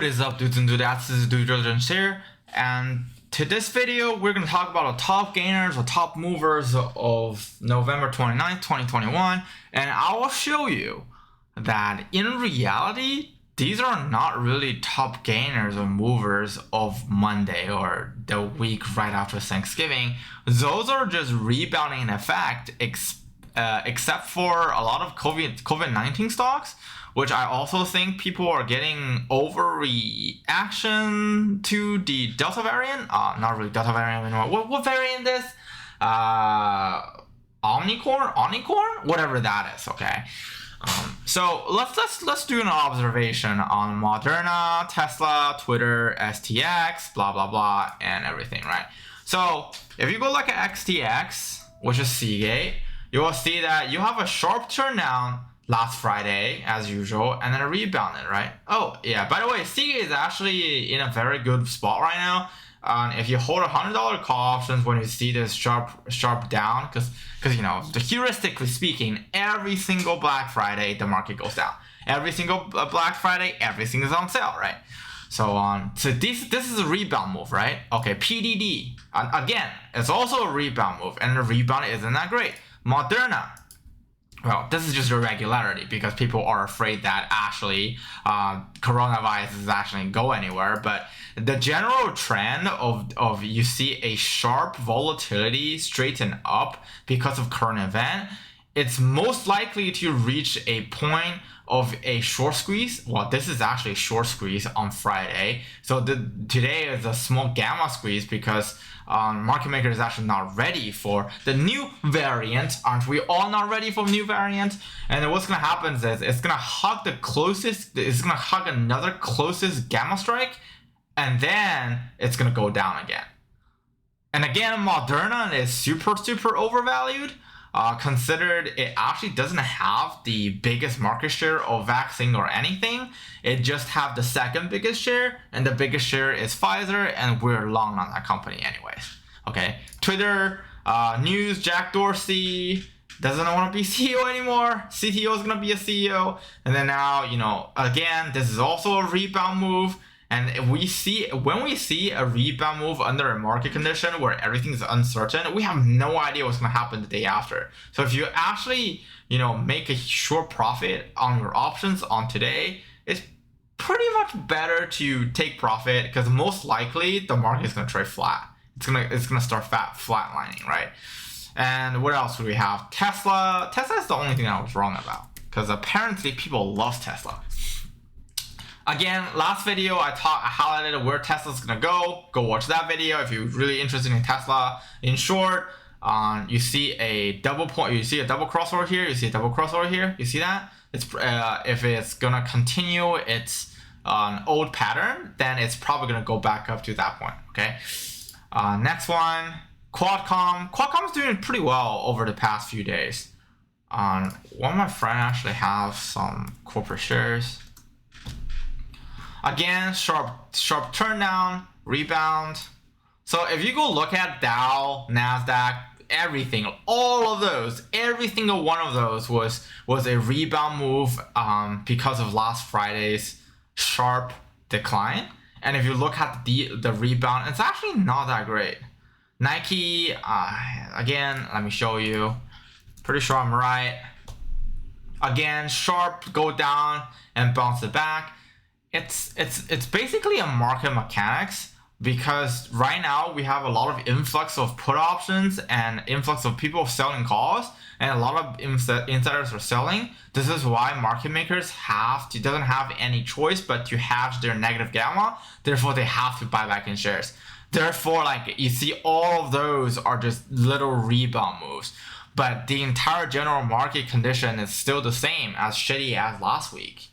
What is up, dudes and dudettes? This is Diligence here, and to this video we're going to talk about the top gainers or top movers of November 29th, 2021, and I will show you that in reality these are not really top gainers or movers of Monday or the week right after Thanksgiving. Those are just rebounding effect, except for a lot of COVID-19 stocks, which I also think people are getting overreaction to the Delta variant. Not really Delta variant anymore. What variant is? Omnicorn, whatever that is. Okay. So let's do an observation on Moderna, Tesla, Twitter, STX, blah blah blah, and everything, right? So if you go look at XTX, which is Seagate, you will see that you have a sharp turn down last Friday, as usual, and then it rebounded, right? Oh, yeah, by the way, Seagate is actually in a very good spot right now. If you hold $100 call options when you see this sharp down, because you know, heuristically speaking, every single Black Friday, the market goes down. Every single Black Friday, everything is on sale, right? So this is a rebound move, right? Okay, PDD, again, it's also a rebound move, and the rebound isn't that great. Moderna, well, this is just irregularity because people are afraid that actually coronavirus is actually go anywhere. But the general trend of you see a sharp volatility straighten up because of current event, it's most likely to reach a point of a short squeeze. Well, this is actually a short squeeze on Friday. So today is a small gamma squeeze because market maker is actually not ready for the new variant. Aren't we all not ready for new variant? And then what's gonna happen is it's gonna hug another closest gamma strike, and then it's gonna go down again. And again, Moderna is super overvalued. Considered it actually doesn't have the biggest market share of vaccine or anything. It just have the second biggest share, and the biggest share is Pfizer, and we're long on that company anyways. Okay, Twitter news, Jack Dorsey doesn't want to be CEO anymore. CTO is gonna be a CEO, and then now, you know, again, this is also a rebound move. And when we see a rebound move under a market condition where everything's uncertain, we have no idea what's going to happen the day after. So if you actually, you know, make a short profit on your options on today, it's pretty much better to take profit because most likely the market is going to trade flat. It's gonna start flatlining, right? And what else do we have? Tesla. Tesla is the only thing I was wrong about because apparently people love Tesla. Again, last video I highlighted where Tesla's gonna go. Go watch that video if you're really interested in Tesla. In short, you see a double point. You see a double crossover here. You see a double crossover here. You see that? It's if it's gonna continue its old pattern, then it's probably gonna go back up to that point. Okay. Next one, Qualcomm. Qualcomm's doing pretty well over the past few days. One of my friends actually have some corporate shares. Again, sharp turn down, rebound. So if you go look at Dow, Nasdaq, everything, all of those, every single one of those was a rebound move because of last Friday's sharp decline. And if you look at the rebound, it's actually not that great. Nike, again, let me show you. Pretty sure I'm right. Again, sharp go down and bounce it back. It's basically a market mechanics because right now we have a lot of influx of put options and influx of people selling calls, and a lot of insiders are selling. This is why market makers doesn't have any choice but to hedge their negative gamma. Therefore, they have to buy back in shares. Therefore, like you see, all of those are just little rebound moves. But the entire general market condition is still the same as shitty as last week.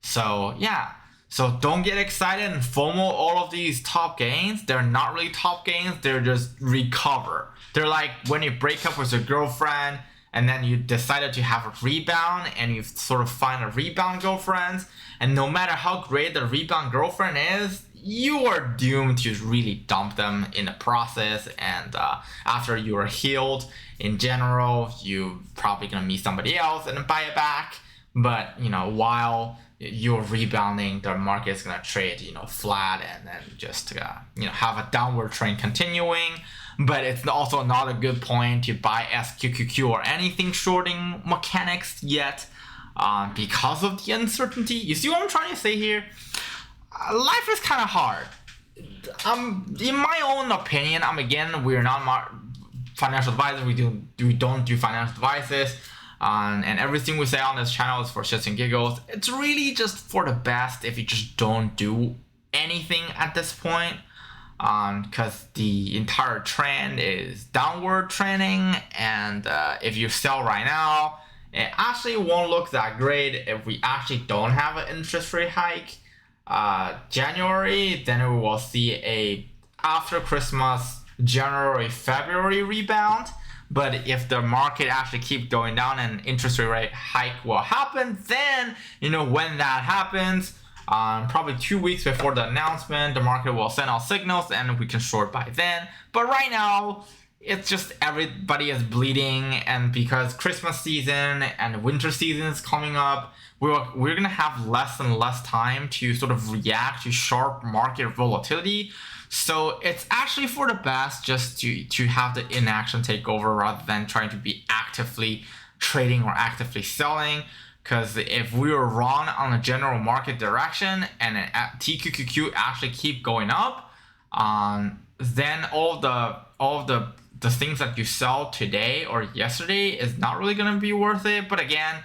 So yeah. So don't get excited and FOMO all of these top gains. They're not really top gains. They're just recover. They're like when you break up with your girlfriend and then you decided to have a rebound and you sort of find a rebound girlfriend. And no matter how great the rebound girlfriend is, you are doomed to really dump them in the process. And after you are healed, in general, you're probably going to meet somebody else and then buy it back. But, you know, while you're rebounding, the market's gonna trade, flat and then just, have a downward trend continuing. But it's also not a good point to buy SQQQ or anything shorting mechanics yet, because of the uncertainty. You see what I'm trying to say here? Life is kind of hard. In my own opinion, again, we're not financial advisors. We don't do financial advices. And everything we say on this channel is for shits and giggles. It's really just for the best if you just don't do anything at this point, because the entire trend is downward trending, and if you sell right now, it actually won't look that great if we actually don't have an interest rate hike January. Then we will see a after Christmas January February rebound. But if the market actually keeps going down and interest rate hike will happen, then, when that happens, probably 2 weeks before the announcement, the market will send out signals and we can short by then. But right now, it's just everybody is bleeding, and because Christmas season and winter season is coming up, we're gonna have less and less time to sort of react to sharp market volatility. So it's actually for the best just to have the inaction take over rather than trying to be actively trading or actively selling. Because if we were wrong on the general market direction and TQQQ actually keep going up, then all the things that you sell today or yesterday is not really gonna be worth it. But again,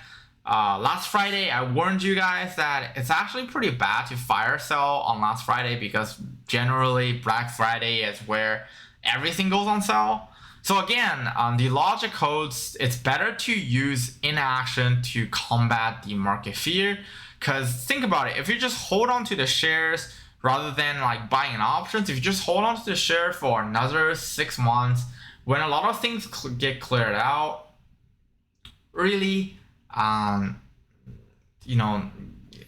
last Friday I warned you guys that it's actually pretty bad to fire sell on last Friday, because generally Black Friday is where everything goes on sale. So again, the logic holds, it's better to use inaction to combat the market fear. Because think about it, if you just hold on to the shares rather than like buying options, if you just hold on to the share for another 6 months, when a lot of things get cleared out, really,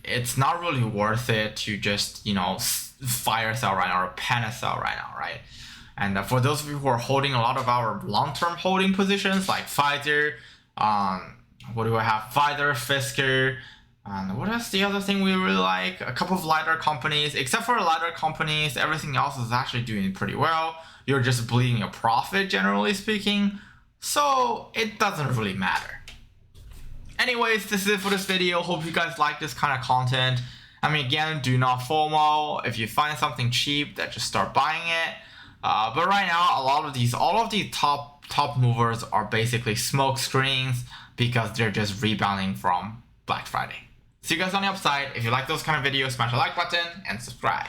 it's not really worth it to just, fire sell right now or panic sell right now, right? And for those of you who are holding a lot of our long-term holding positions like Pfizer, what do I have? Pfizer, Fisker, and what is the other thing we really like? A couple of lighter companies. Except for lighter companies, everything else is actually doing pretty well. You're just bleeding a profit, generally speaking. So it doesn't really matter. Anyways, this is it for this video. Hope you guys like this kind of content. Again, do not FOMO. If you find something cheap, then just start buying it. But right now, all of these top movers are basically smoke screens because they're just rebounding from Black Friday. See you guys on the upside. If you like those kind of videos, smash the like button and subscribe.